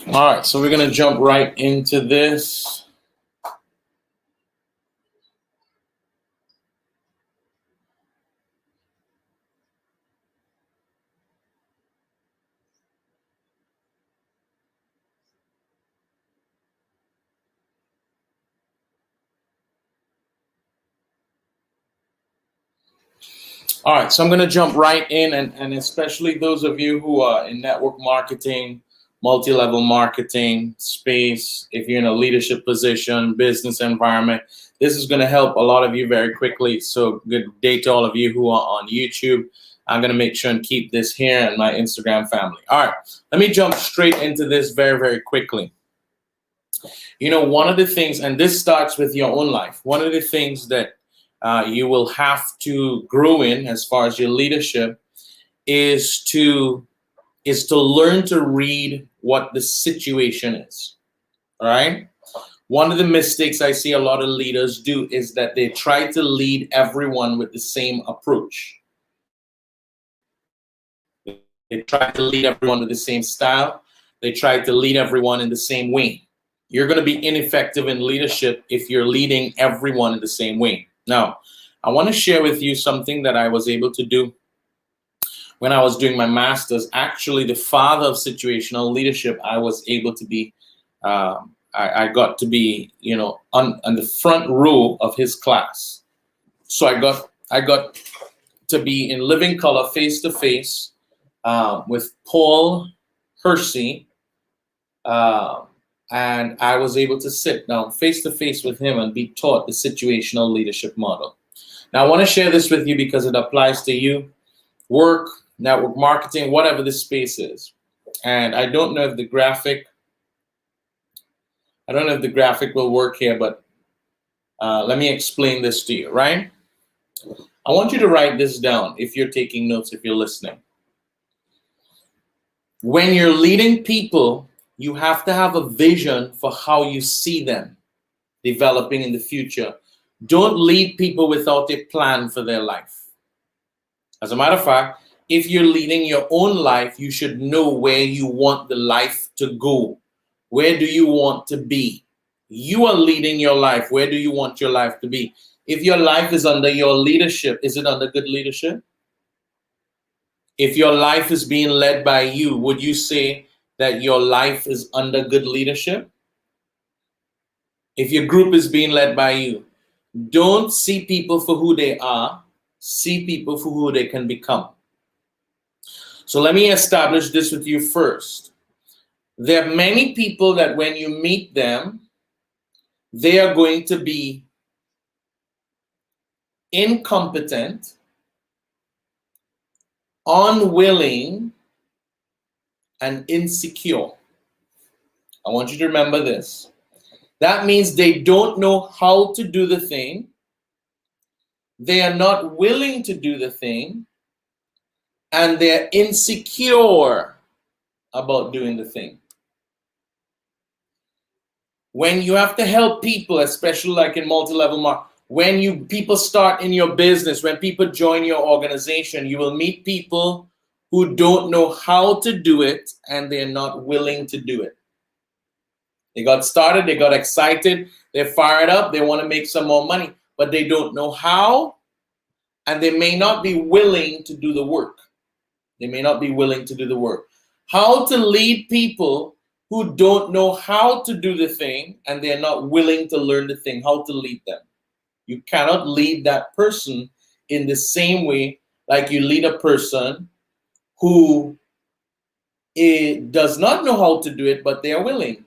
All right, so we're going to jump right into this. All right, so I'm going to jump right in, and especially those of you who are in network marketing, multi-level marketing space, if you're in a leadership position, business environment, this is going to help a lot of you very quickly. So good day to all of you who are on YouTube. I'm going to make sure and keep this here and my Instagram family. All right, let me jump straight into this very, very quickly. You know, one of the things, and this starts with your own life, one of the things that you will have to grow in as far as your leadership is to learn to read what the situation is. All right. One of the mistakes I see a lot of leaders do is that they try to lead everyone with the same approach. They try to lead everyone with the same style. They try to lead everyone in the same way. You're going to be ineffective in leadership if you're leading everyone in the same way. Now, I want to share with you something that I was able to do when I was doing my master's. Actually, the father of situational leadership, I was able to be, I got to be, on the front row of his class. So I got to be in living color, face to face, with Paul Hersey, and I was able to sit down face to face with him and be taught the situational leadership model. Now, I want to share this with you because it applies to you, work, network marketing, whatever the space is. And I don't know if the graphic will work here, but let me explain this to you, right? I want you to write this down if you're taking notes, if you're listening. When you're leading people, you have to have a vision for how you see them developing in the future. Don't lead people without a plan for their life. As a matter of fact, if you're leading your own life, you should know where you want the life to go. Where do you want to be? You are leading your life. Where do you want your life to be? If your life is under your leadership, is it under good leadership? If your life is being led by you, would you say that your life is under good leadership? If your group is being led by you, don't see people for who they are, see people for who they can become. So let me establish this with you first. There are many people that when you meet them, they are going to be incompetent, unwilling, and insecure. I want you to remember this. That means they don't know how to do the thing. They are not willing to do the thing. And they're insecure about doing the thing. When you have to help people, especially like in multi-level marketing, when people start in your business, when people join your organization, you will meet people who don't know how to do it and they're not willing to do it. They got started, they got excited, they're fired up, they want to make some more money, but they don't know how, and they may not be willing to do the work. They may not be willing to do the work. How to lead people who don't know how to do the thing and they're not willing to learn the thing, how to lead them. You cannot lead that person in the same way like you lead a person who does not know how to do it, but they are willing.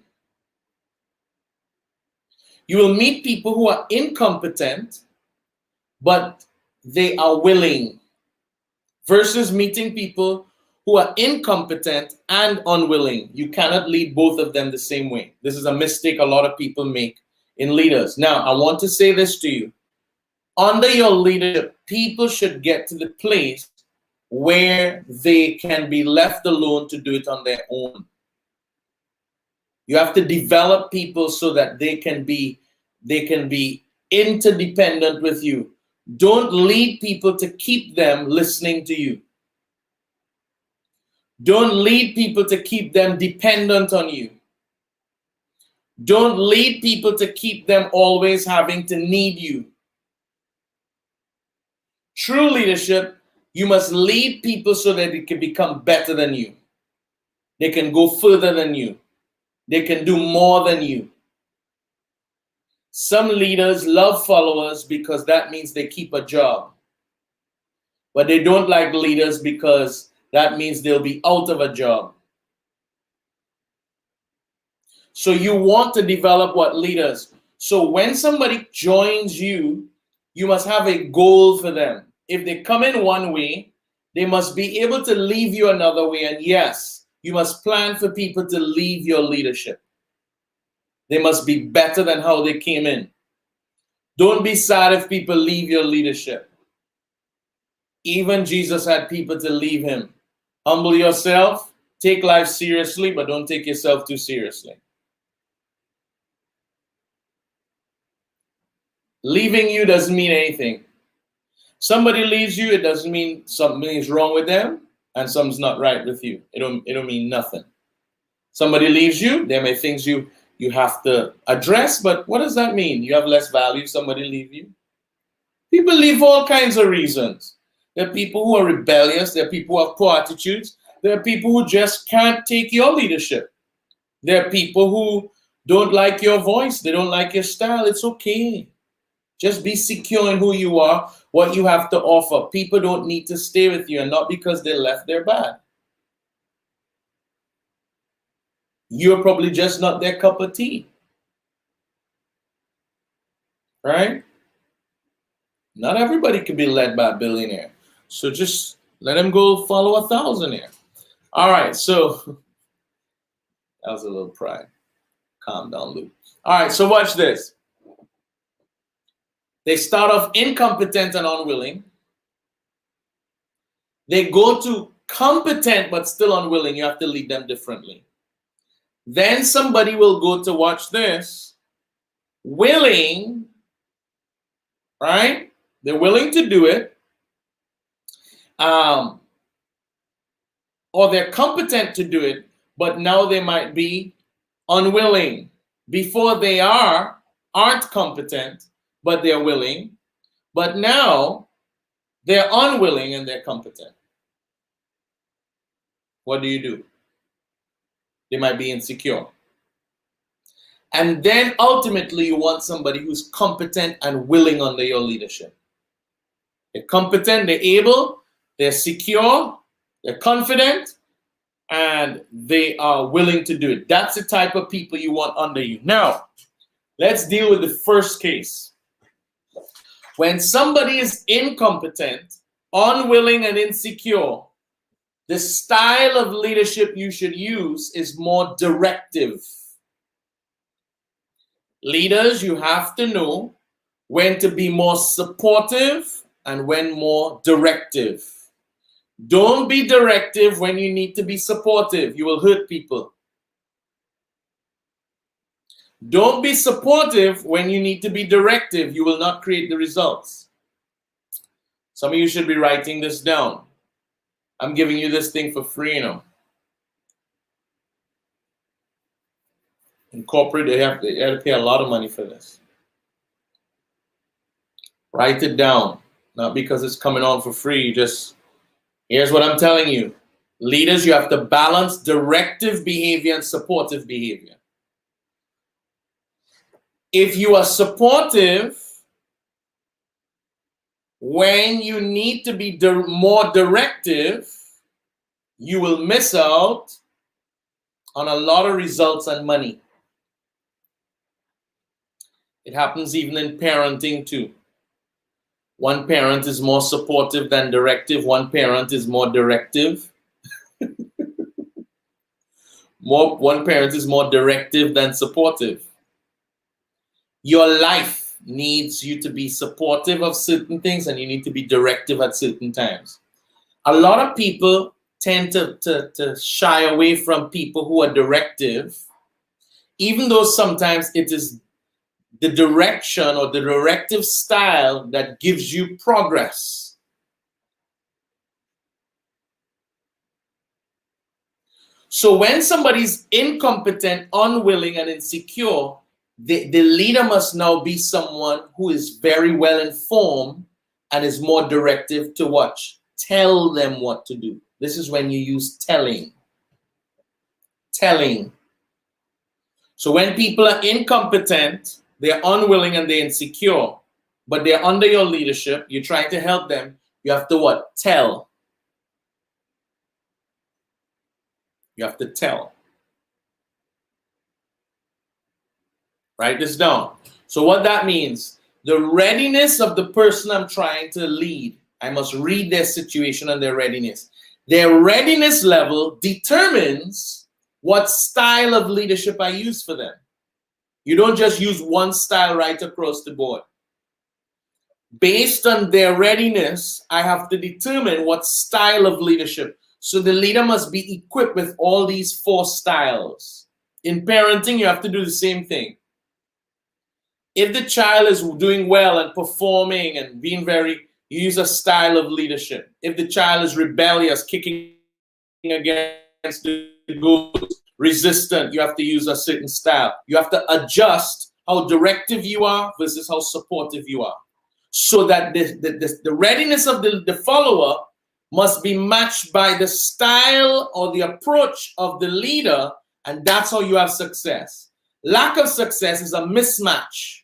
You will meet people who are incompetent, but they are willing, versus meeting people who are incompetent and unwilling. You cannot lead both of them the same way. This is a mistake a lot of people make in leaders. Now, I want to say this to you. Under your leadership, people should get to the place where they can be left alone to do it on their own. You have to develop people so that they can be interdependent with you. Don't lead people to keep them listening to you. Don't lead people to keep them dependent on you. Don't lead people to keep them always having to need you. True leadership, you must lead people so that they can become better than you. They can go further than you. They can do more than you. Some leaders love followers because that means they keep a job. But they don't like leaders because that means they'll be out of a job. So you want to develop what leaders. So when somebody joins you, you must have a goal for them. If they come in one way, they must be able to leave you another way. And yes, you must plan for people to leave your leadership. They must be better than how they came in. Don't be sad if people leave your leadership. Even Jesus had people to leave him. Humble yourself, take life seriously, but don't take yourself too seriously. Leaving you doesn't mean anything. Somebody leaves you, it doesn't mean something is wrong with them and something's not right with you. It don't mean nothing. Somebody leaves you, there may be things you have to address, but what does that mean? You have less value if somebody leaves you? People leave for all kinds of reasons. There are people who are rebellious. There are people who have poor attitudes. There are people who just can't take your leadership. There are people who don't like your voice. They don't like your style. It's okay. Just be secure in who you are, what you have to offer. People don't need to stay with you, and not because they left, they're bad. You're probably just not their cup of tea. Right? Not everybody can be led by a billionaire. So just let them go follow a thousandaire. All right, so that was a little pride. Calm down, Luke. All right, so watch this. They start off incompetent and unwilling. They go to competent but still unwilling. You have to lead them differently. Then somebody will go to, watch this, willing, right? They're willing to do it. Or they're competent to do it, but now they might be unwilling. Before they aren't competent, but they're willing. But now they're unwilling and they're competent. What do? They might be insecure. And then ultimately you want somebody who's competent and willing under your leadership. They're competent, they're able, they're secure, they're confident, and they are willing to do it. That's the type of people you want under you. Now, let's deal with the first case. When somebody is incompetent, unwilling, and insecure, the style of leadership you should use is more directive. Leaders, you have to know when to be more supportive and when more directive. Don't be directive when you need to be supportive. You will hurt people. Don't be supportive when you need to be directive. You will not create the results. Some of you should be writing this down. I'm giving you this thing for free, In corporate, they have to pay a lot of money for this. Write it down. Not because it's coming on for free. Just, here's what I'm telling you. Leaders, you have to balance directive behavior and supportive behavior. If you are supportive when you need to be more directive, you will miss out on a lot of results and money. It happens even in parenting too. One parent is more supportive than directive. One parent is more directive. One parent is more directive than supportive. Your life needs you to be supportive of certain things, and you need to be directive at certain times. A lot of people tend to shy away from people who are directive, even though sometimes it is the direction or the directive style that gives you progress. So when somebody's incompetent, unwilling, and insecure, the leader must now be someone who is very well informed and is more directive to watch. Tell them what to do. This is when you use telling. Telling. So when people are incompetent, they're unwilling and they're insecure, but they're under your leadership, you're trying to help them, you have to what? Tell. You have to tell. Write this down. So what that means, the readiness of the person I'm trying to lead, I must read their situation and their readiness. Their readiness level determines what style of leadership I use for them. You don't just use one style right across the board. Based on their readiness, I have to determine what style of leadership. So the leader must be equipped with all these 4 styles. In parenting, you have to do the same thing. If the child is doing well and performing and being you use a style of leadership. If the child is rebellious, kicking against the goals, resistant, you have to use a certain style. You have to adjust how directive you are versus how supportive you are. So that the readiness of the follower must be matched by the style or the approach of the leader, and that's how you have success. Lack of success is a mismatch.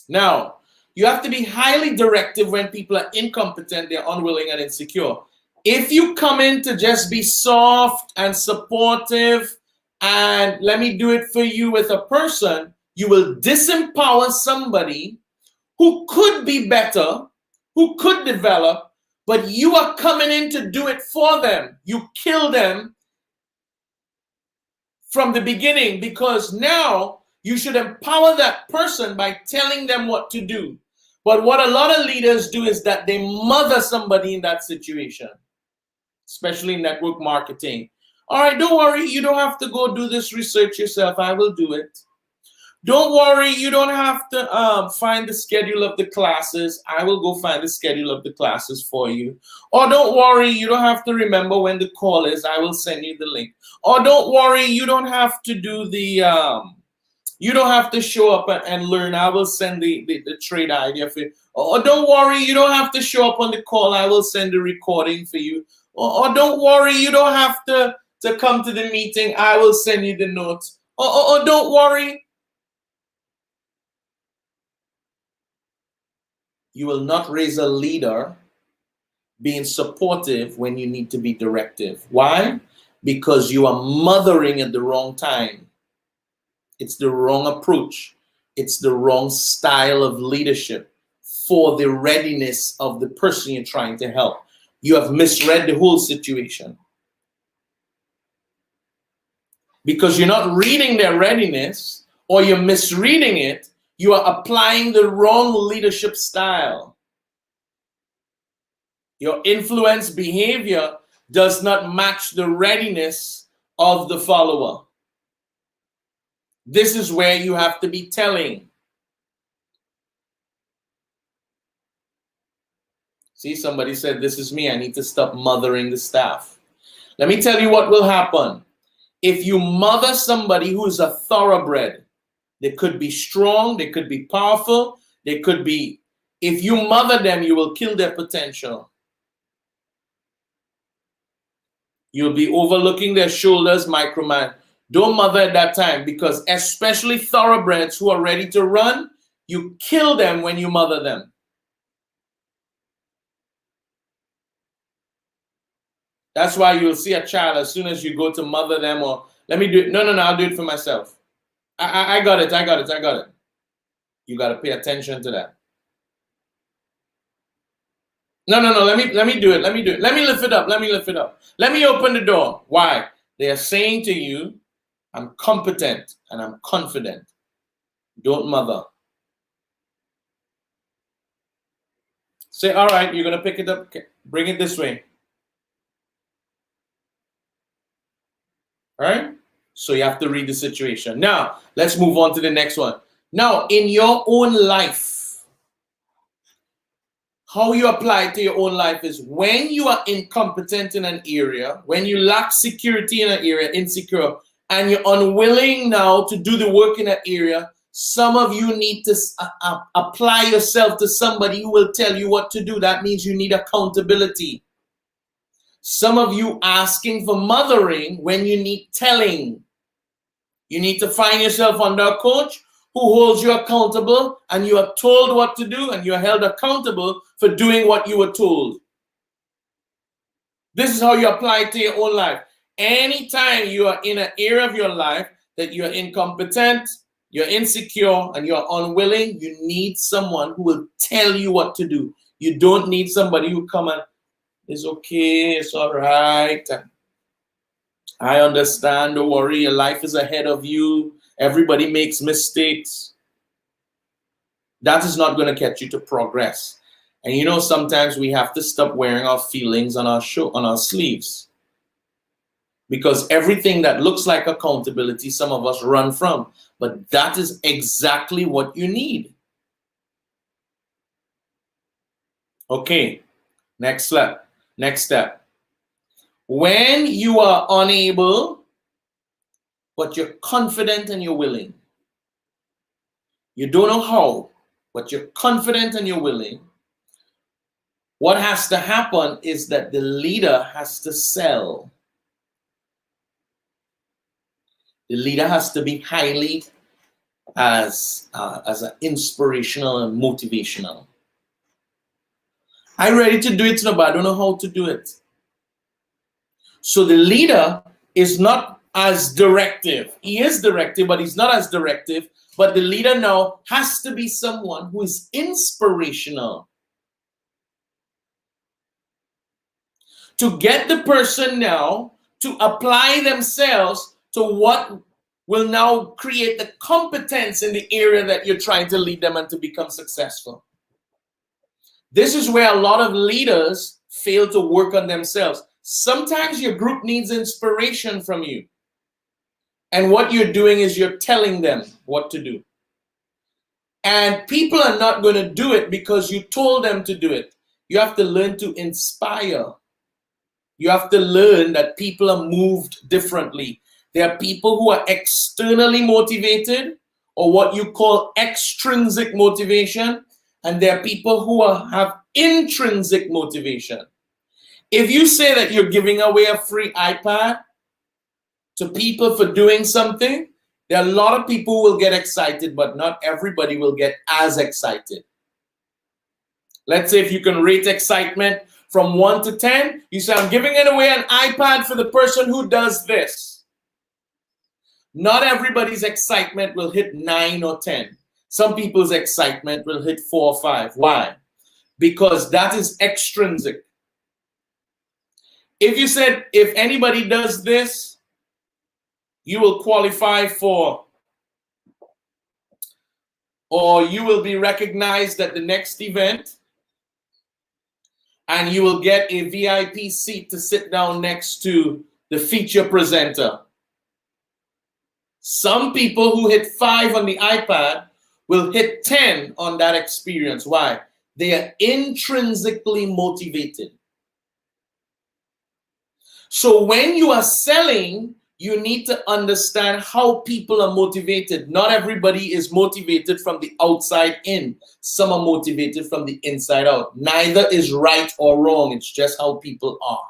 Now, you have to be highly directive when people are incompetent, they're unwilling and insecure. If you come in to just be soft and supportive and let me do it for you with a person, you will disempower somebody who could be better, who could develop, but you are coming in to do it for them. You kill them from the beginning because now you should empower that person by telling them what to do. But what a lot of leaders do is that they mother somebody in that situation, especially network marketing. All right, don't worry, you don't have to go do this research yourself. I will do it. Don't worry, you don't have to find the schedule of the classes. I will go find the schedule of the classes for you. Or don't worry, you don't have to remember when the call is. I will send you the link. Or don't worry, you don't have to do the, you don't have to show up and learn. I will send the trade idea for you. Or don't worry, you don't have to show up on the call. I will send the recording for you. Or don't worry, you don't have to come to the meeting. I will send you the notes. Or don't worry. You will not raise a leader being supportive when you need to be directive. Why? Because you are mothering at the wrong time. It's the wrong approach. It's the wrong style of leadership for the readiness of the person you're trying to help. You have misread the whole situation. Because you're not reading their readiness or you're misreading it, you are applying the wrong leadership style. Your influence behavior does not match the readiness of the follower. This is where you have to be telling. See, somebody said, this is me. I need to stop mothering the staff. Let me tell you what will happen. If you mother somebody who is a thoroughbred, they could be strong, they could be powerful, they could be, if you mother them, you will kill their potential. You'll be overlooking their shoulders, microman. Don't mother at that time because especially thoroughbreds who are ready to run, you kill them when you mother them. That's why you'll see a child as soon as you go to mother them or let me do it. No, I'll do it for myself. I got it. You got to pay attention to that. No, let me do it. Let me lift it up. Let me open the door. Why? They are saying to you, I'm competent and I'm confident. Don't mother. Say, all right, you're going to pick it up. Okay, bring it this way. All right? So you have to read the situation. Now, let's move on to the next one. Now, in your own life, how you apply it to your own life is when you are incompetent in an area, when you lack security in an area, insecure, and you're unwilling now to do the work in that area, some of you need to apply yourself to somebody who will tell you what to do. That means you need accountability. Some of you asking for mothering when you need telling. You need to find yourself under a coach who holds you accountable, and you are told what to do, and you are held accountable for doing what you were told. This is how you apply it to your own life. Anytime you are in an area of your life that you're incompetent, you're insecure, and you're unwilling, you need someone who will tell you what to do. You don't need somebody who come and, it's okay, it's all right, I understand, don't worry, your life is ahead of you. Everybody makes mistakes. That is not going to get you to progress. And you know, sometimes we have to stop wearing our feelings on our sleeves. Because everything that looks like accountability, some of us run from. But that is exactly what you need. Okay, next step. When you are unable, but you're confident and you're willing. You don't know how, but you're confident and you're willing. What has to happen is that the leader has to sell. The leader has to be highly as an inspirational and motivational. I'm ready to do it now, but I don't know how to do it. So the leader is not as directive. He is directive, but he's not as directive. But the leader now has to be someone who is inspirational. To get the person now to apply themselves to what will now create the competence in the area that you're trying to lead them and to become successful. This is where a lot of leaders fail to work on themselves. Sometimes your group needs inspiration from you. And what you're doing is you're telling them what to do. And people are not going to do it because you told them to do it. You have to learn to inspire. You have to learn that people are moved differently. There are people who are externally motivated, or what you call extrinsic motivation, and there are people who have intrinsic motivation. If you say that you're giving away a free iPad to people for doing something, there are a lot of people who will get excited, but not everybody will get as excited. Let's say if you can rate excitement from 1 to 10, you say, I'm giving it away an iPad for the person who does this. Not everybody's excitement will hit 9 or 10. Some people's excitement will hit 4 or 5. Why? Because that is extrinsic. If you said, if anybody does this, you will qualify for, or you will be recognized at the next event, and you will get a VIP seat to sit down next to the feature presenter. Some people who hit 5 on the iPad will hit 10 on that experience. Why? They are intrinsically motivated. So when you are selling, you need to understand how people are motivated. Not everybody is motivated from the outside in. Some are motivated from the inside out. Neither is right or wrong. It's just how people are.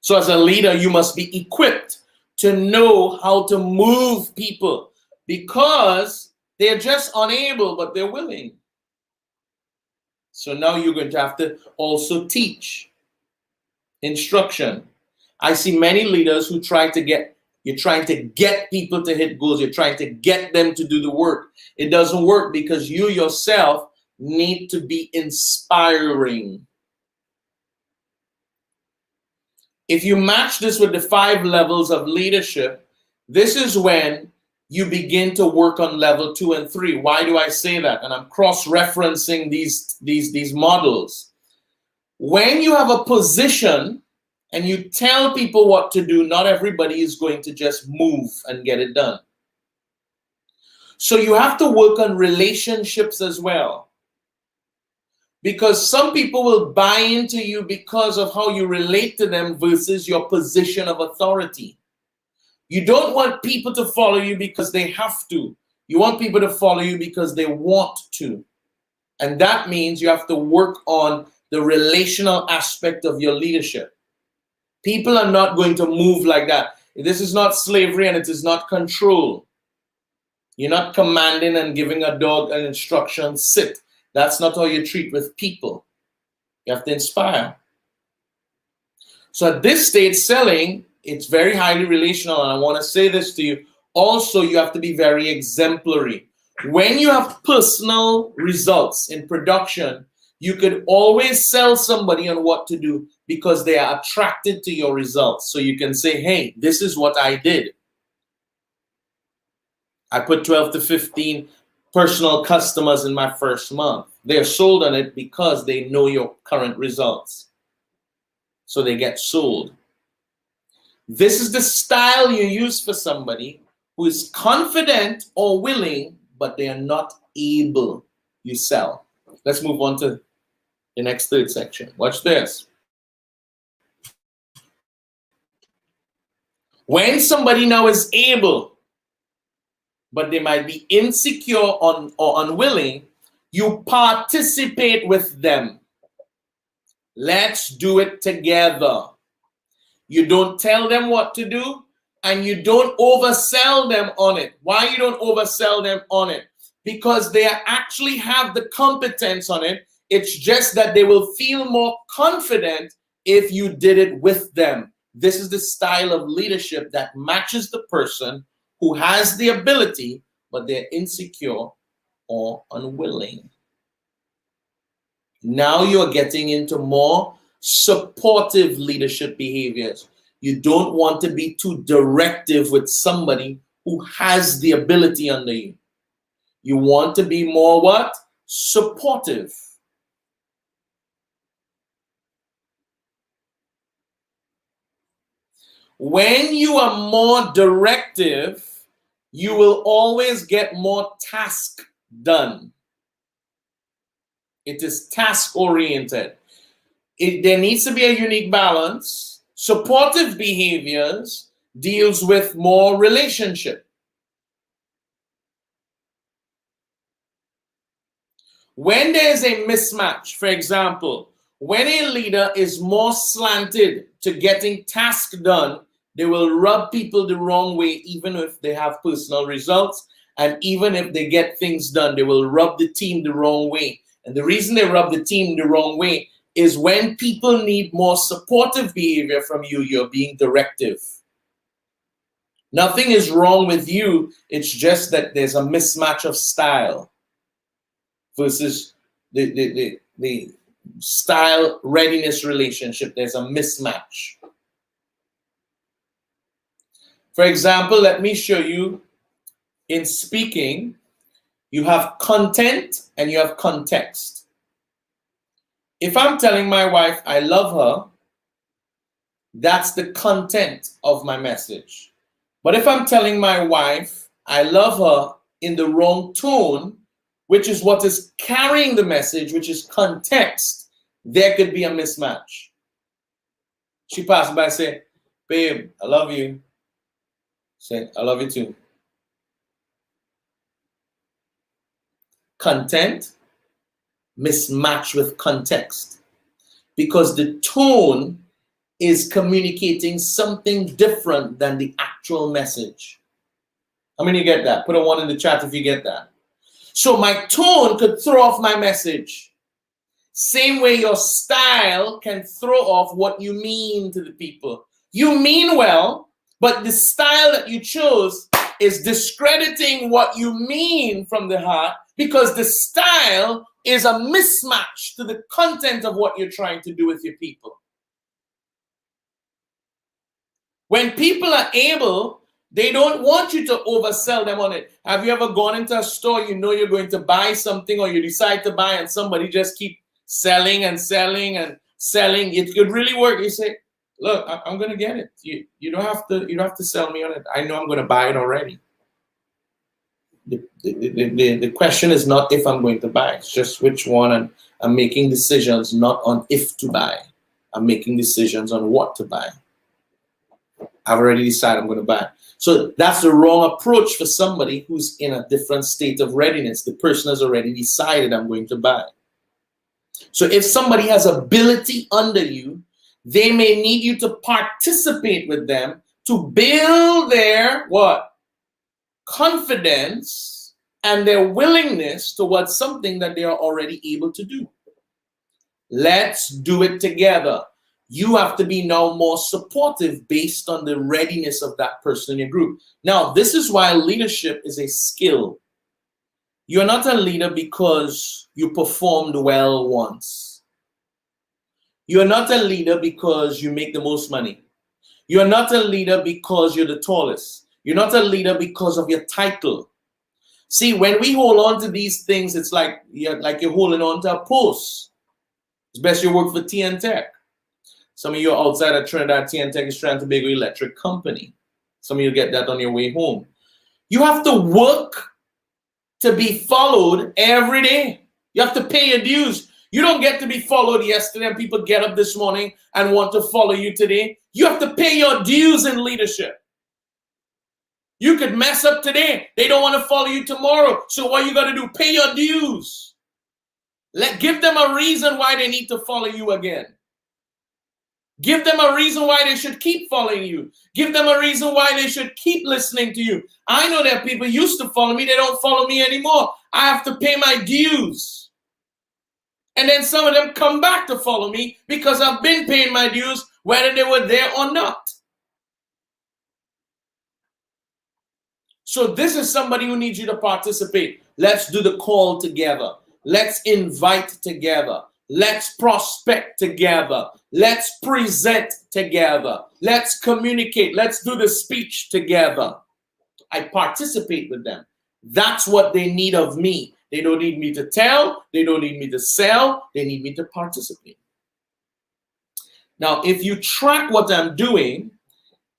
So as a leader, you must be equipped to know how to move people, because they're just unable, but they're willing. So now you're going to have to also teach instruction. I see many leaders who you're trying to get people to hit goals. You're trying to get them to do the work. It doesn't work because you yourself need to be inspiring. If you match this with the 5 levels of leadership, this is when you begin to work on level 2 and 3. Why do I say that? And I'm cross-referencing these models. When you have a position and you tell people what to do, not everybody is going to just move and get it done. So you have to work on relationships as well. Because some people will buy into you because of how you relate to them versus your position of authority. You don't want people to follow you because they have to. You want people to follow you because they want to. And that means you have to work on the relational aspect of your leadership. People are not going to move like that. This is not slavery and it is not control. You're not commanding and giving a dog an instruction, sit. That's not how you treat with people. You have to inspire. So at this stage, selling, it's very highly relational. And I want to say this to you. Also, you have to be very exemplary. When you have personal results in production, you could always sell somebody on what to do because they are attracted to your results. So you can say, hey, this is what I did. I put 12 to 15 personal customers in my first month. They're sold on it because they know your current results. So they get sold. This is the style you use for somebody who is confident or willing, but they are not able. You sell. Let's move on to the next third section. Watch this. When somebody now is able, but they might be insecure or unwilling, you participate with them. Let's do it together. You don't tell them what to do, and you don't oversell them on it. Why you don't oversell them on it? Because they actually have the competence on it. It's just that they will feel more confident if you did it with them. This is the style of leadership that matches the person who has the ability, but they're insecure or unwilling. Now you're getting into more supportive leadership behaviors. You don't want to be too directive with somebody who has the ability under you. You want to be more what? Supportive. When you are more directive, you will always get more task done. It is task-oriented. There needs to be a unique balance. Supportive behaviors deals with more relationship. When there's a mismatch, for example, when a leader is more slanted to getting tasks done, they will rub people the wrong way, even if they have personal results. And even if they get things done, they will rub the team the wrong way. And the reason they rub the team the wrong way is when people need more supportive behavior from you, you're being directive. Nothing is wrong with you. It's just that there's a mismatch of style versus the style readiness relationship. There's a mismatch. For example, let me show you in speaking, you have content and you have context. If I'm telling my wife I love her, that's the content of my message. But if I'm telling my wife I love her in the wrong tone, which is what is carrying the message, which is context, there could be a mismatch. She passed by and said, babe, I love you. Say, I love you too. Content mismatch with context because the tone is communicating something different than the actual message. How many get that? Put a 1 in the chat if you get that. So my tone could throw off my message. Same way your style can throw off what you mean to the people. You mean well, but the style that you chose is discrediting what you mean from the heart because the style is a mismatch to the content of what you're trying to do with your people. When people are able, they don't want you to oversell them on it. Have you ever gone into a store, you know you're going to buy something or you decide to buy and somebody just keep selling and selling and selling? It could really work. You say, look, I'm going to get it. You don't have to sell me on it. I know I'm going to buy it already. The question is not if I'm going to buy, it's just which one I'm making decisions not on if to buy. I'm making decisions on what to buy. I've already decided I'm going to buy. So that's the wrong approach for somebody who's in a different state of readiness. The person has already decided I'm going to buy. So if somebody has ability under you, they may need you to participate with them to build their what? Confidence and their willingness towards something that they are already able to do. Let's do it together. You have to be now more supportive based on the readiness of that person in your group. Now, this is why leadership is a skill. You're not a leader because you performed well once. You're not a leader because you make the most money. You're not a leader because you're the tallest. You're not a leader because of your title. See, when we hold on to these things, it's like you're holding on to a post. It's best you work for TN Tech. Some of you are outside of Trinidad. TN Tech is trying to be an electric company. Some of you get that on your way home. You have to work to be followed every day. You have to pay your dues. You don't get to be followed yesterday and people get up this morning and want to follow you today. You have to pay your dues in leadership. You could mess up today. They don't want to follow you tomorrow. So what you got to do? Pay your dues. Give them a reason why they need to follow you again. Give them a reason why they should keep following you. Give them a reason why they should keep listening to you. I know that people used to follow me. They don't follow me anymore. I have to pay my dues. And then some of them come back to follow me because I've been paying my dues whether they were there or not. So this is somebody who needs you to participate. Let's do the call together. Let's invite together. Let's prospect together. Let's present together. Let's communicate. Let's do the speech together. I participate with them. That's what they need of me. They don't need me to tell. They don't need me to sell. They need me to participate. Now, if you track what I'm doing,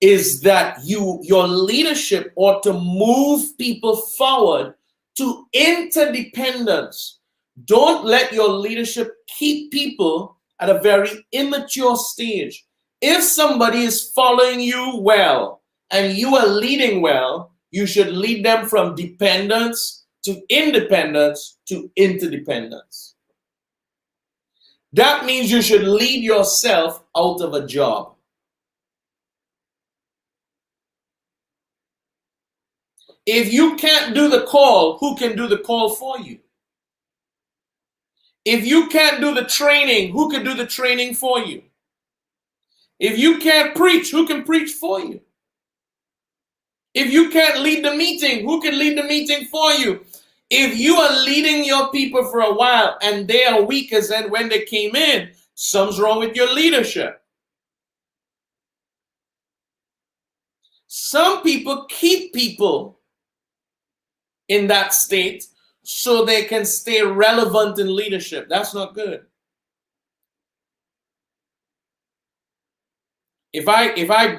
is that your leadership ought to move people forward to interdependence. Don't let your leadership keep people at a very immature stage. If somebody is following you well and you are leading well, you should lead them from dependence to independence to interdependence. That means you should lead yourself out of a job. If you can't do the call, who can do the call for you? If you can't do the training, who can do the training for you? If you can't preach, who can preach for you? If you can't lead the meeting, who can lead the meeting for you? If you are leading your people for a while and they are weak as when they came in, something's wrong with your leadership. Some people keep people in that state so they can stay relevant in leadership. That's not good. If I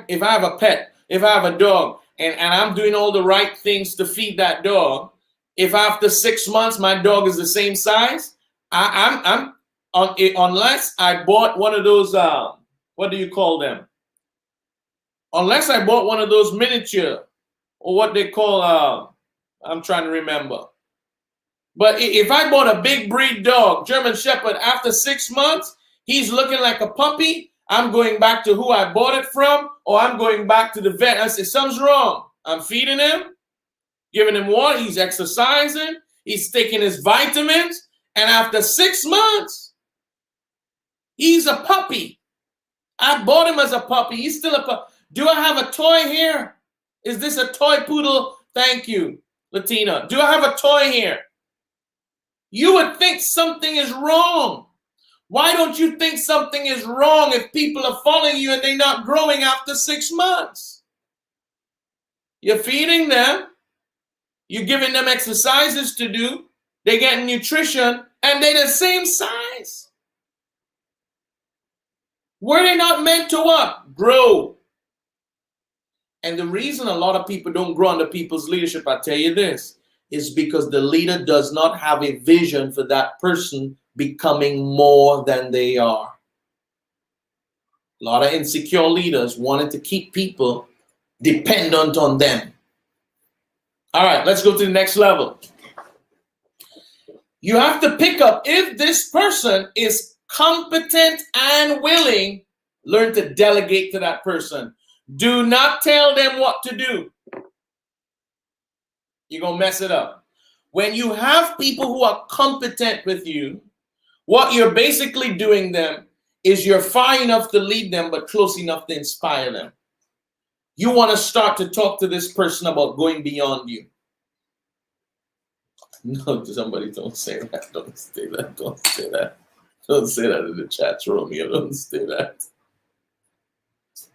have a pet, if I have a dog, and I'm doing all the right things to feed that dog, if after 6 months my dog is the same size, I'm on it, unless I bought one of those what do you call them? Unless I bought one of those miniature, or what they call I'm trying to remember. But if I bought a big breed dog, German Shepherd, after 6 months, he's looking like a puppy, I'm going back to who I bought it from, or I'm going back to the vet. I say, something's wrong. I'm feeding him, giving him water, he's exercising, he's taking his vitamins, and after 6 months, he's a puppy. I bought him as a puppy. He's still a puppy. Do I have a toy here? Is this a toy poodle? Thank you, Latina. Do I have a toy here? You would think something is wrong. Why don't you think something is wrong if people are following you and they're not growing after 6 months? You're feeding them. You're giving them exercises to do. They're getting nutrition and they're the same size. Were they not meant to what? Grow. And the reason a lot of people don't grow under people's leadership, I tell you this, is because the leader does not have a vision for that person becoming more than they are. A lot of insecure leaders wanted to keep people dependent on them. All right, let's go to the next level. You have to pick up if this person is competent and willing, learn to delegate to that person. Do not tell them what to do. You're going to mess it up. When you have people who are competent with you, what you're basically doing them is you're far enough to lead them, but close enough to inspire them. You want to start to talk to this person about going beyond you. No, somebody don't say that. Don't say that. Don't say that. Don't say that in the chat, Romeo. Don't say that.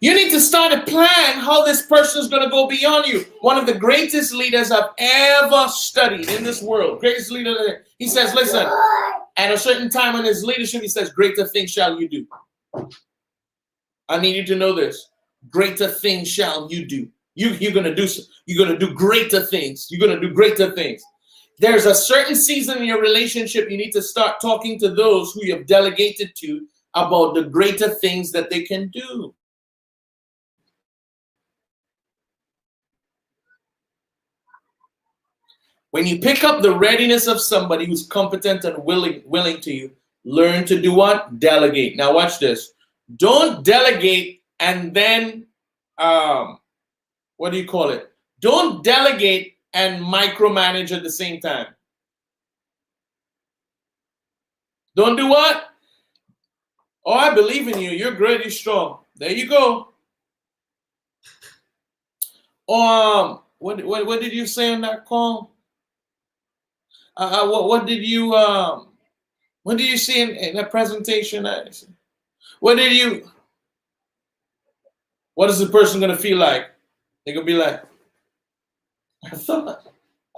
You need to start a plan how this person is going to go beyond you. One of the greatest leaders I've ever studied in this world, greatest leader, he says, listen, at a certain time in his leadership, he says, greater things shall you do. I need you to know this. Greater things shall you do. You're going to do greater things. You're going to do greater things. There's a certain season in your relationship you need to start talking to those who you have delegated to about the greater things that they can do. When you pick up the readiness of somebody who's competent and willing to you, learn to do what? Delegate. Now watch this. Don't delegate and then, what do you call it? Don't delegate and micromanage at the same time. Don't do what? Oh, I believe in you. You're great, you're strong. There you go. What did you say on that call? What did you see in that presentation? What is the person gonna feel like? They're gonna be like, I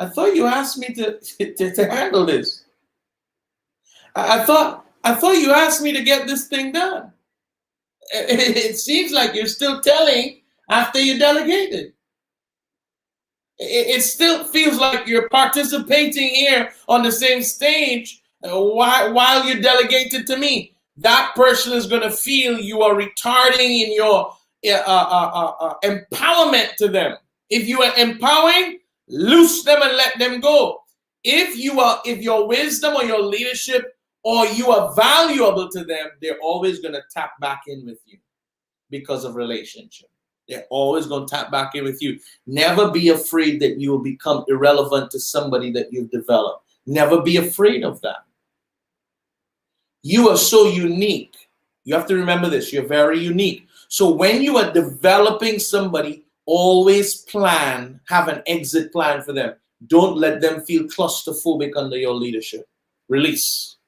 thought you asked me to handle this. I thought you asked me to get this thing done. It seems like you're still telling after you delegated. It still feels like you're participating here on the same stage while you delegated to me. That person is going to feel you are retarding in your empowerment to them. If you are empowering, loose them and let them go. If your wisdom or your leadership or you are valuable to them, they're always going to tap back in with you because of relationship. They're always going to tap back in with you. Never be afraid that you will become irrelevant to somebody that you've developed. Never be afraid of that. You are so unique. You have to remember this. You're very unique. So when you are developing somebody, always have an exit plan for them. Don't let them feel claustrophobic under your leadership. Release.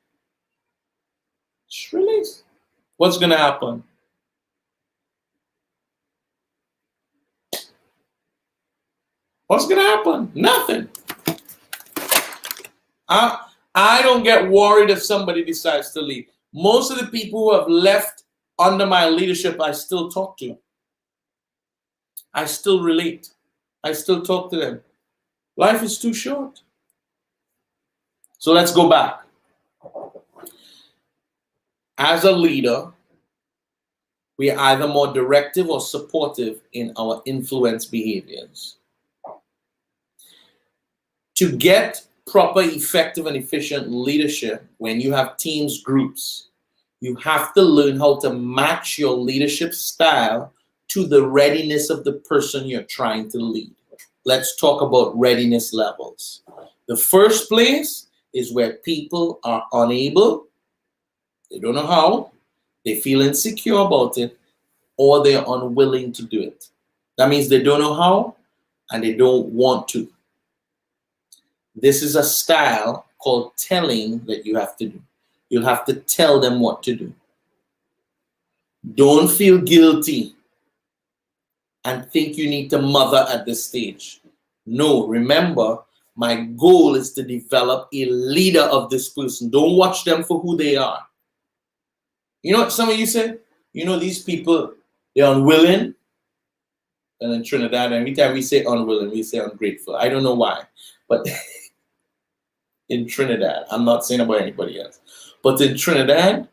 Just release. What's going to happen? What's going to happen? Nothing. I don't get worried if somebody decides to leave. Most of the people who have left under my leadership, I still talk to. I still relate. I still talk to them. Life is too short. So let's go back. As a leader, we are either more directive or supportive in our influence behaviors. To get proper, effective, and efficient leadership, when you have teams, groups, you have to learn how to match your leadership style to the readiness of the person you're trying to lead. Let's talk about readiness levels. The first place is where people are unable, they don't know how, they feel insecure about it, or they're unwilling to do it. That means they don't know how and they don't want to. This is a style called telling that you have to do. You'll have to tell them what to do. Don't feel guilty and think you need to mother at this stage. No, remember, my goal is to develop a leader of this person. Don't watch them for who they are. You know what some of you say? You know, these people, they're unwilling. And in Trinidad, every time we say unwilling, we say ungrateful. I don't know why. But in Trinidad, I'm not saying about anybody else. But in Trinidad,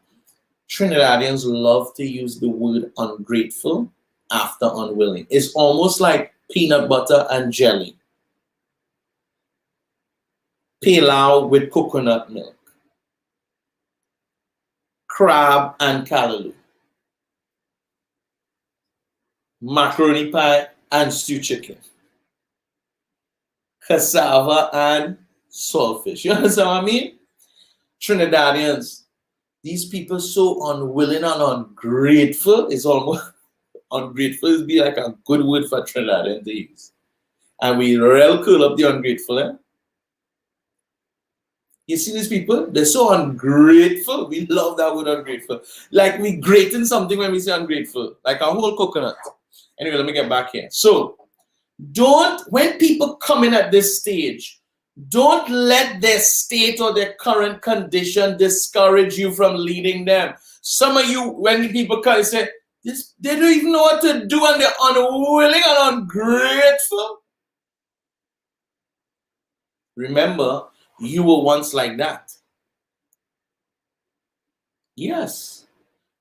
Trinidadians love to use the word ungrateful after unwilling. It's almost like peanut butter and jelly. Pilau with coconut milk. Crab and callaloo. Macaroni pie and stew chicken. Cassava and saltfish. You understand what I mean? Trinidadians, these people so unwilling and ungrateful. It's almost ungrateful is be like a good word for Trinidadian to use. And we real cool up the ungrateful, eh? You see these people? They're so ungrateful. We love that word ungrateful. Like we grating something when we say ungrateful. Like a whole coconut. Anyway, let me get back here. So, when people come in at this stage, don't let their state or their current condition discourage you from leading them. Some of you, when people come and say, they don't even know what to do and they're unwilling and ungrateful. Remember, you were once like that. Yes.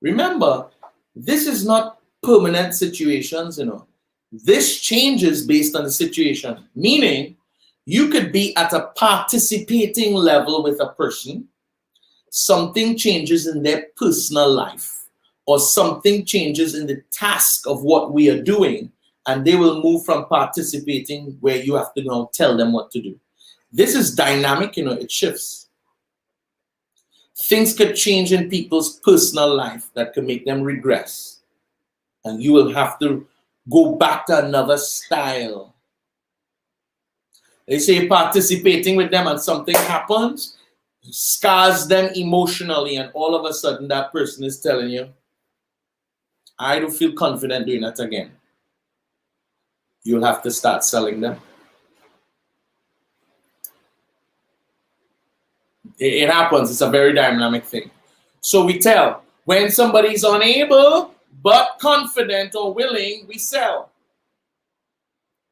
Remember, this is not permanent situations, This changes based on the situation. Meaning, you could be at a participating level with a person. Something changes in their personal life, or something changes in the task of what we are doing, and they will move from participating where you have to now tell them what to do. This is dynamic, it shifts. Things could change in people's personal life that could make them regress. And you will have to go back to another style. They say participating with them and something happens, scars them emotionally, and all of a sudden that person is telling you, I don't feel confident doing that again. You'll have to start selling them. It happens. It's a very dynamic thing. So we tell. When somebody's unable but confident or willing, we sell.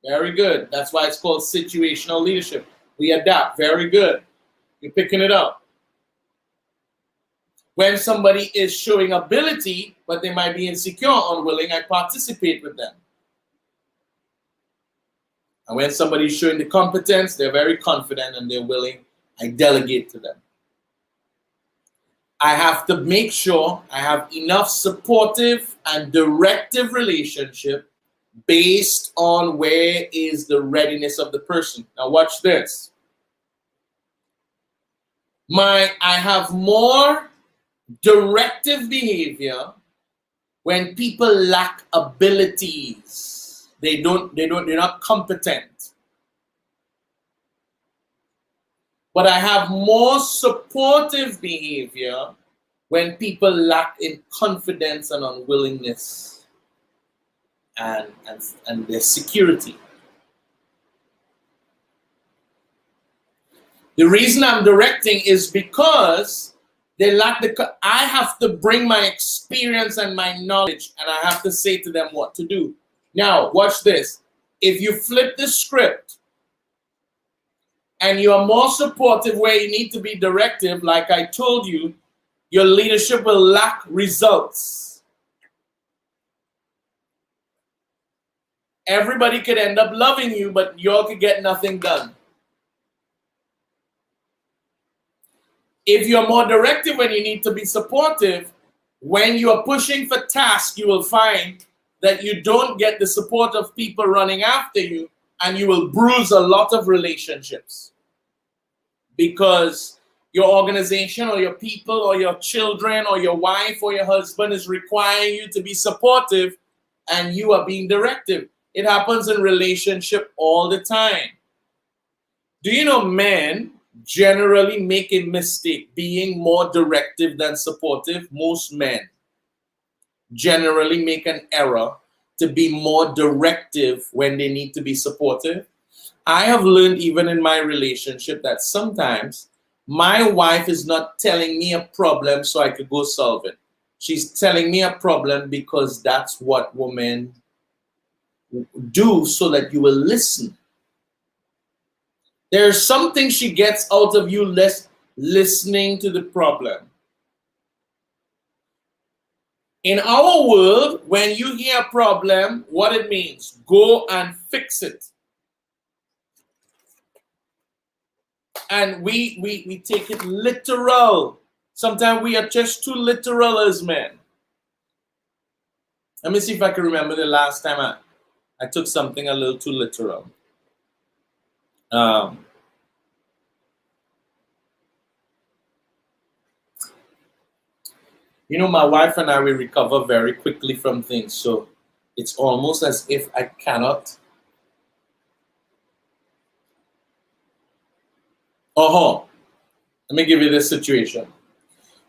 Very good. That's why it's called situational leadership. We adapt. Very good. You're picking it up. When somebody is showing ability, but they might be insecure, unwilling, I participate with them. And when somebody's showing the competence, they're very confident and they're willing, I delegate to them. I have to make sure I have enough supportive and directive relationship based on where is the readiness of the person. Now watch this. I have more directive behavior when people lack abilities. They're not competent. But I have more supportive behavior when people lack in confidence and unwillingness and their security. The reason I'm directing is because they lack I have to bring my experience and my knowledge, and I have to say to them what to do. Now, watch this. If you flip the script, and you are more supportive where you need to be directive, like I told you, your leadership will lack results. Everybody could end up loving you, but you all could get nothing done. If you're more directive when you need to be supportive, when you are pushing for tasks, you will find that you don't get the support of people running after you, and you will bruise a lot of relationships. Because your organization or your people or your children or your wife or your husband is requiring you to be supportive and you are being directive. It happens in relationship all the time. Do you know men generally make a mistake being more directive than supportive? Most men generally make an error to be more directive when they need to be supportive. I have learned even in my relationship that sometimes my wife is not telling me a problem so I could go solve it. She's telling me a problem because that's what women do so that you will listen. There's something she gets out of you listening to the problem. In our world, when you hear a problem, what it means, go and fix it. And we take it literal. Sometimes we are just too literal as men. Let me see if I can remember the last time I took something a little too literal. You know, my wife and I, we recover very quickly from things. So it's almost as if I cannot. Let me give you this situation.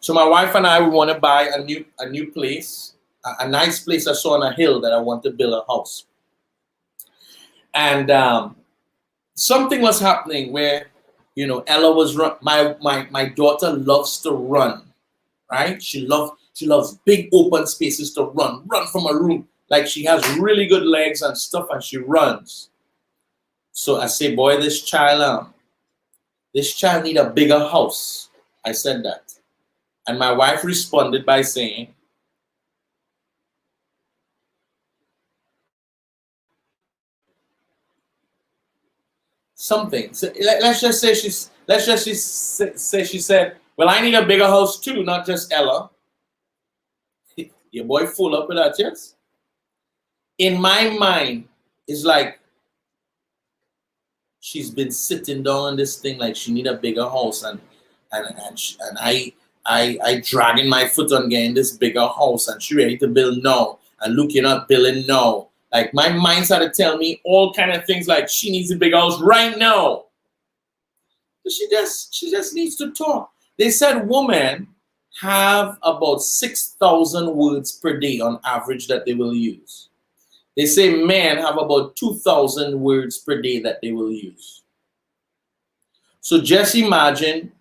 So my wife and I, we want to buy a new place, a nice place I saw on a hill that I want to build a house. And something was happening where, you know, Ella was my daughter loves to run, right? She loves big open spaces to run from a room. Like she has really good legs and stuff, and she runs. So I say, boy, this child need a bigger house. I said that. And my wife responded by saying, something. So let's just say she said, well, I need a bigger house too, not just Ella. Your boy full up with that, yes? In my mind, it's like she's been sitting down on this thing like she need a bigger house, and I dragging my foot on getting this bigger house, and she ready to build now, and look, you're not building now. Like my mind started to tell me all kind of things like she needs a big house right now. She just needs to talk. They said women have about 6,000 words per day on average that they will use. They say men have about 2,000 words per day that they will use. So just imagine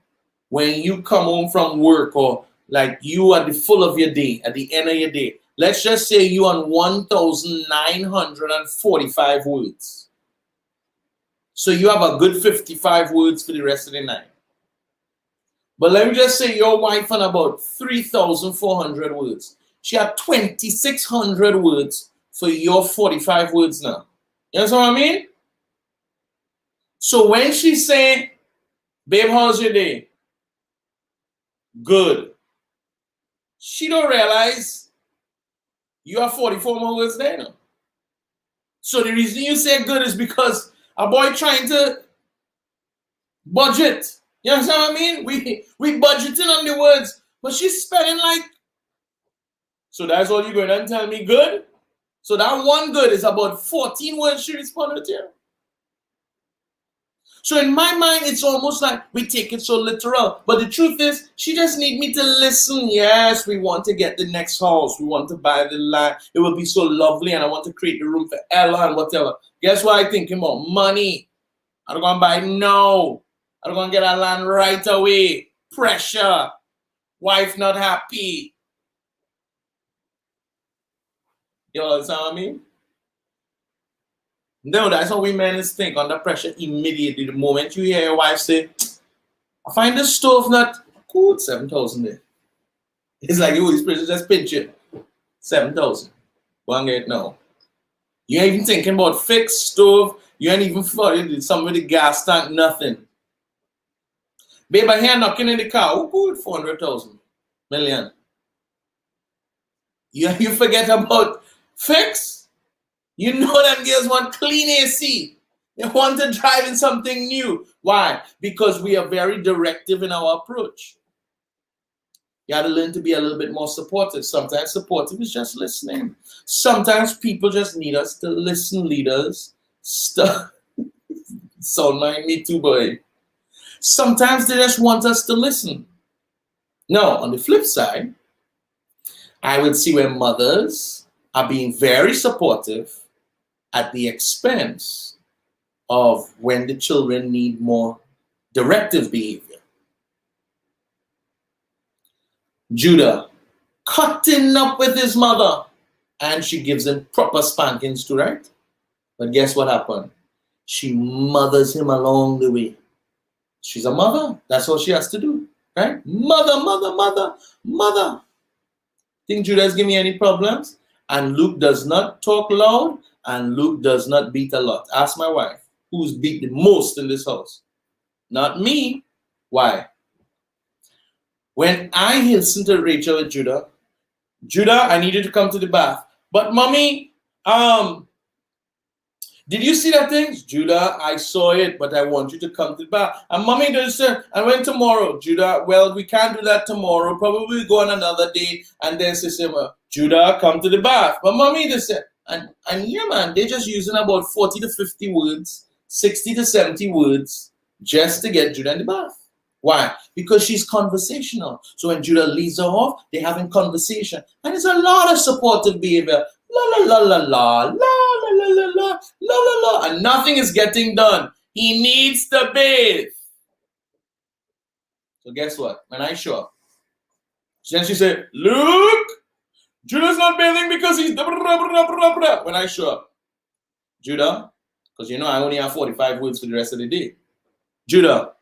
when you come home from work, or like you at the full of your day, at the end of your day, let's just say you on 1,945 words. So you have a good 55 words for the rest of the night. But let me just say your wife on about 3,400 words. She had 2,600 words for your 45 words now. You know what I mean? So when she say, babe, how's your day? Good. She don't realize you have 44 more words there now. So the reason you say good is because a boy trying to budget. You know what I mean? We budgeting on the words, but she's spelling like. So that's all you're going to tell me good? So that one good is about 14 words she responded to. So in my mind, it's almost like we take it so literal. But the truth is, she just need me to listen. Yes, we want to get the next house. We want to buy the land. It will be so lovely, and I want to create the room for Ella and whatever. Guess what I think about? Money. I'm going to buy no. I'm going to get a land right away. Pressure. Wife not happy. You understand what I mean? No, that's how we men think, under pressure immediately. The moment you hear your wife say, I find the stove not cool, 7,000 there. It's like, oh, this person just pinch it. 7,000. Go and get it now. You ain't even thinking about fixed stove. You ain't even thought some with the gas tank, nothing. Babe, I hear knocking in the car. Oh, good, 400,000 million. You forget about fix. You know them girls want clean AC. They want to drive in something new. Why? Because we are very directive in our approach. You got to learn to be a little bit more supportive. Sometimes supportive is just listening. Sometimes people just need us to listen, leaders. Sound like me too, boy. Sometimes they just want us to listen. Now, on the flip side, I would see where mothers are being very supportive at the expense of when the children need more directive behavior. Judah cutting up with his mother, and she gives him proper spankings too, right? But guess what happened? She mothers him along the way. She's a mother. That's what she has to do, right? Mother. Think Judas give me any problems? And Luke does not talk loud, and Luke does not beat a lot. Ask my wife, who's beat the most in this house? Not me. Why? When I listened to Rachel and Judah, I need you to come to the bath. But mommy, did you see that thing? Judah, I saw it, but I want you to come to the bath. And mommy does say, I went tomorrow. Judah, well, we can't do that tomorrow. Probably we'll go on another day. And then she said, well, Judah, come to the bath. But mommy just said, and yeah, man, they're just using about 40 to 50 words, 60 to 70 words just to get Judah in the bath. Why? Because she's conversational. So when Judah leads her off, they're having conversation. And there's a lot of supportive behavior. La la la la la, la la la la la, la la la, and nothing is getting done. He needs to bathe. So guess what? When I show up, then she said, "Look, Judah's not bathing because he's blah, blah, blah, blah, blah." When I show up, Judah, because you know I only have 45 words for the rest of the day. Judah,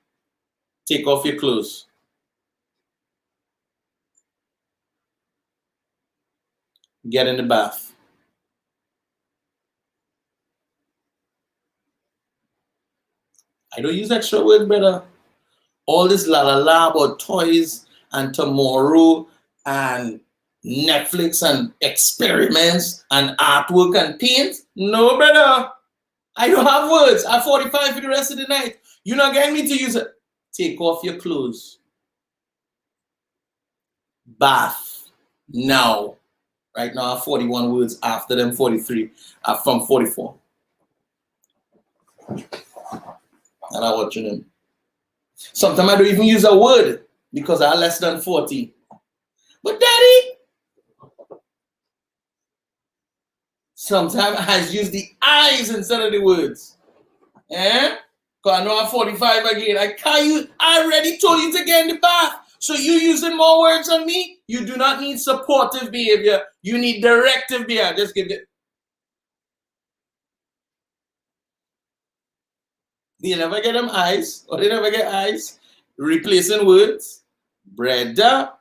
take off your clothes. Get in the bath. I don't use extra words, brother. All this la la la about toys and tomorrow and Netflix and experiments and artwork and paint. No, brother. I don't have words. I have 45 for the rest of the night. You're not getting me to use it. Take off your clothes. Bath. Now. Right now I have 41 words. After them 43. From 44. And I watching them. Sometimes I don't even use a word because I have less than 40. But daddy, sometimes I use the eyes instead of the words. Eh? Because I know I'm 45 again. I can't use, I already told you to get in the bath. So you using more words on me? You do not need supportive behavior. You need directive behavior. Just give it. They never get them eyes, or they never get eyes. Replacing words. Brother.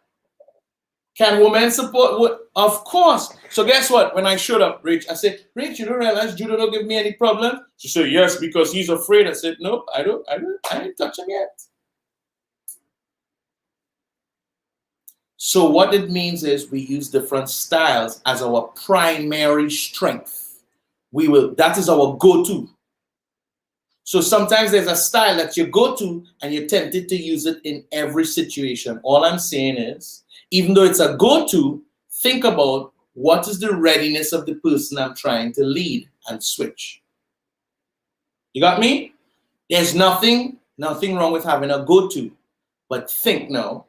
Can women support what? Of course. So guess what? When I showed up, Rach, I said, Rach, you don't realize Judah don't give me any problem? She said, yes, because he's afraid. I said, nope, I didn't touch him yet. So what it means is we use different styles as our primary strength. That is our go-to. So sometimes there's a style that you go to and you're tempted to use it in every situation. All I'm saying is, even though it's a go-to, think about what is the readiness of the person I'm trying to lead and switch. You got me? There's nothing wrong with having a go-to, but think now,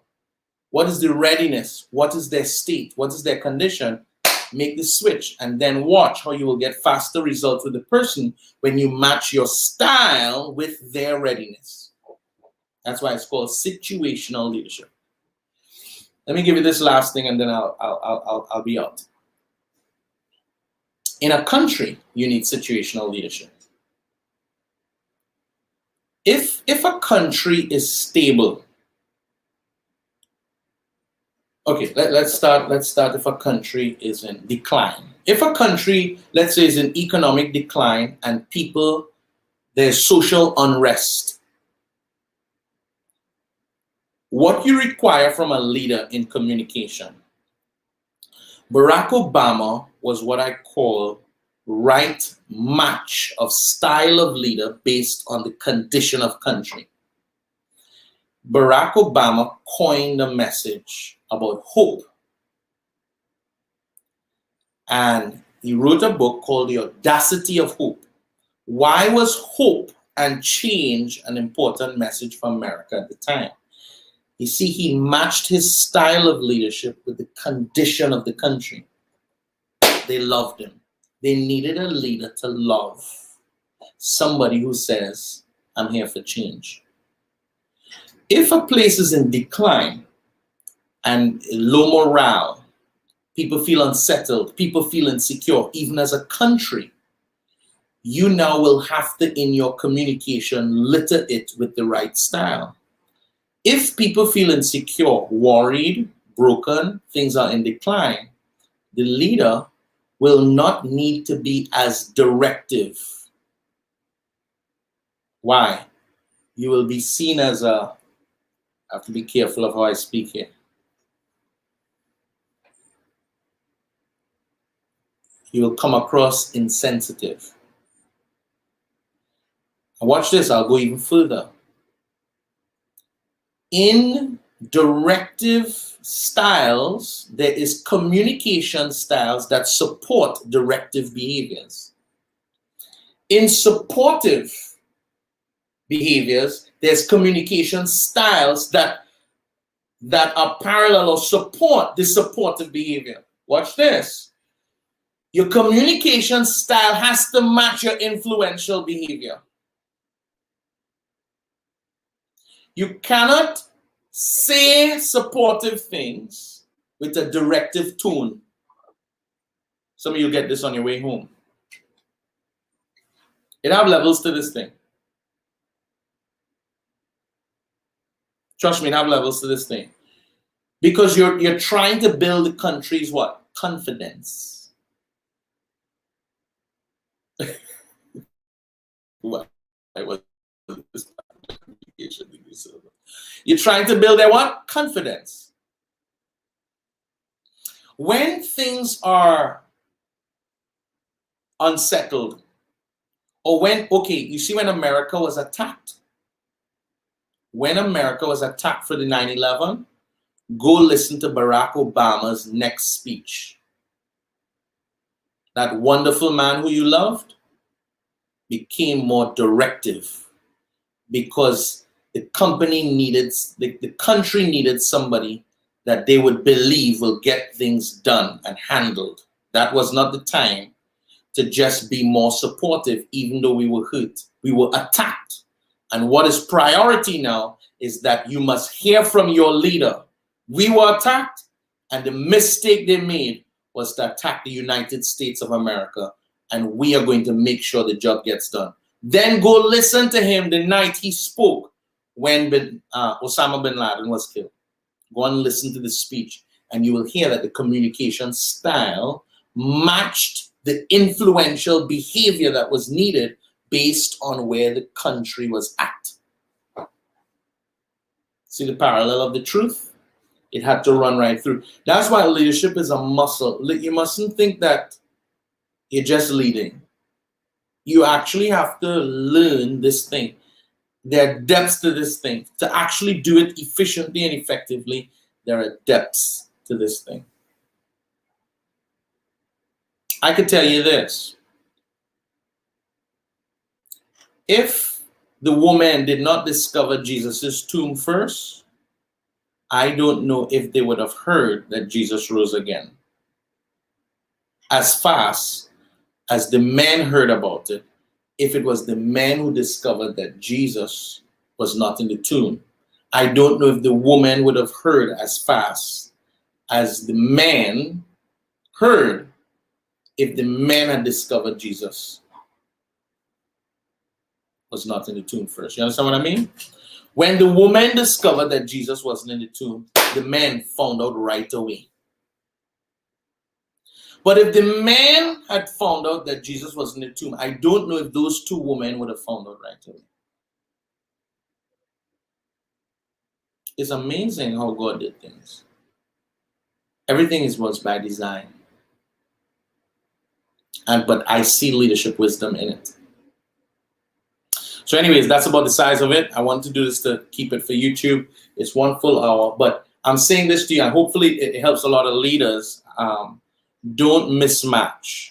what is the readiness? What is their state? What is their condition? Make the switch and then watch how you will get faster results with the person when you match your style with their readiness. That's why it's called situational leadership. Let me give you this last thing and then I'll be out. In a country, you need situational leadership. If a country is stable, okay, let's start if a country is in decline. If a country, let's say, is in economic decline and there's social unrest, what you require from a leader in communication. Barack Obama was what I call right match of style of leader based on the condition of country. Barack Obama coined a message about hope. And he wrote a book called The Audacity of Hope. Why was hope and change an important message for America at the time? You see, he matched his style of leadership with the condition of the country. They loved him. They needed a leader to love. Somebody who says, I'm here for change. If a place is in decline and low morale, people feel unsettled, people feel insecure, even as a country, you now will have to, in your communication, litter it with the right style. If people feel insecure, worried, broken, things are in decline, the leader will not need to be as directive. Why? You will be seen as a, I have to be careful of how I speak here. You will come across insensitive. And watch this, I'll go even further. In directive styles, there is communication styles that support directive behaviors. In supportive behaviors, there's communication styles that are parallel or support the supportive behavior. Watch this. Your communication style has to match your influential behavior. You cannot say supportive things with a directive tone. Some of you get this on your way home. It have levels to this thing. Trust me, it have levels to this thing. Because you're trying to build the country's what? Confidence. What? You're trying to build their what? Confidence. When things are unsettled, or when, okay, you see when America was attacked? When America was attacked for the 9/11, go listen to Barack Obama's next speech. That wonderful man who you loved became more directive because the company needed, the country needed somebody that they would believe will get things done and handled. That was not the time to just be more supportive, even though we were hurt. We were attacked. And what is priority now is that you must hear from your leader. We were attacked, and the mistake they made was to attack the United States of America, and we are going to make sure the job gets done. Then go listen to him the night he spoke when Osama bin Laden was killed. Go and listen to the speech, and you will hear that the communication style matched the influential behavior that was needed based on where the country was at. See the parallel of the truth? It had to run right through. That's why leadership is a muscle. You mustn't think that you're just leading. You actually have to learn this thing. There are depths to this thing. To actually do it efficiently and effectively, there are depths to this thing. I could tell you this. If the woman did not discover Jesus' tomb first, I don't know if they would have heard that Jesus rose again. As fast as the men heard about it, if it was the men who discovered that Jesus was not in the tomb, I don't know if the woman would have heard as fast as the man heard if the man had discovered Jesus was not in the tomb first. You understand what I mean? When the woman discovered that Jesus wasn't in the tomb, the man found out right away. But if the man had found out that Jesus was in the tomb, I don't know if those two women would have found out right away. It's amazing how God did things. Everything was by design. But I see leadership wisdom in it. So anyways, that's about the size of it. I want to do this to keep it for YouTube. It's 1 full hour, but I'm saying this to you, and hopefully it helps a lot of leaders. Don't mismatch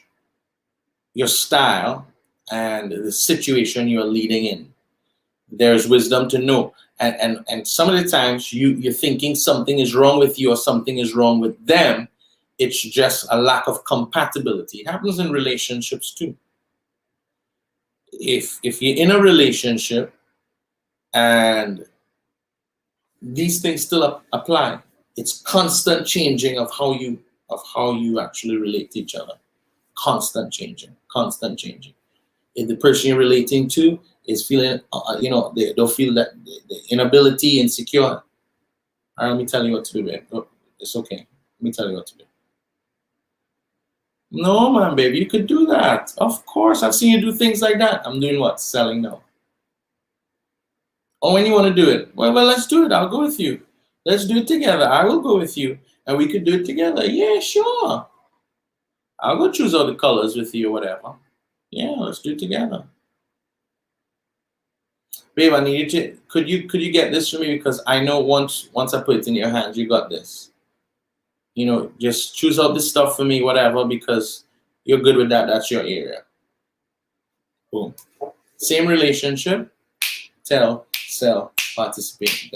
your style and the situation you're leading in. There's wisdom to know. And some of the times you're thinking something is wrong with you or something is wrong with them. It's just a lack of compatibility. It happens in relationships too. If you're in a relationship and these things still apply, it's constant changing of how you actually relate to each other. Constant changing. If the person you're relating to is feeling, they don't feel that the inability, insecure, all right, let me tell you what to do, man. It's okay. Let me tell you what to do. No, man, baby, you could do that. Of course, I've seen you do things like that. I'm doing what? Selling now. Oh, when you want to do it? Well, let's do it. I'll go with you. Let's do it together. I will go with you, and we could do it together. Yeah, sure. I'll go choose all the colors with you or whatever. Yeah, let's do it together. Babe, I need you to. Could you get this for me, because I know once I put it in your hands, you got this. Just choose out this stuff for me, whatever, because you're good with that. That's your area. Boom. Same relationship. Tell, sell, participate.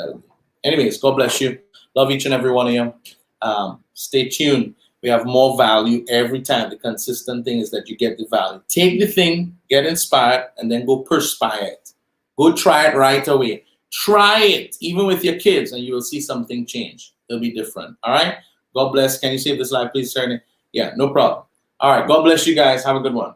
Anyways, God bless you. Love each and every one of you. Stay tuned. We have more value every time. The consistent thing is that you get the value. Take the thing, get inspired, and then go perspire it. Go try it right away. Try it, even with your kids, and you will see something change. It'll be different. All right? God bless. Can you save this live, please, Ernie? Yeah, no problem. All right. God bless you guys. Have a good one.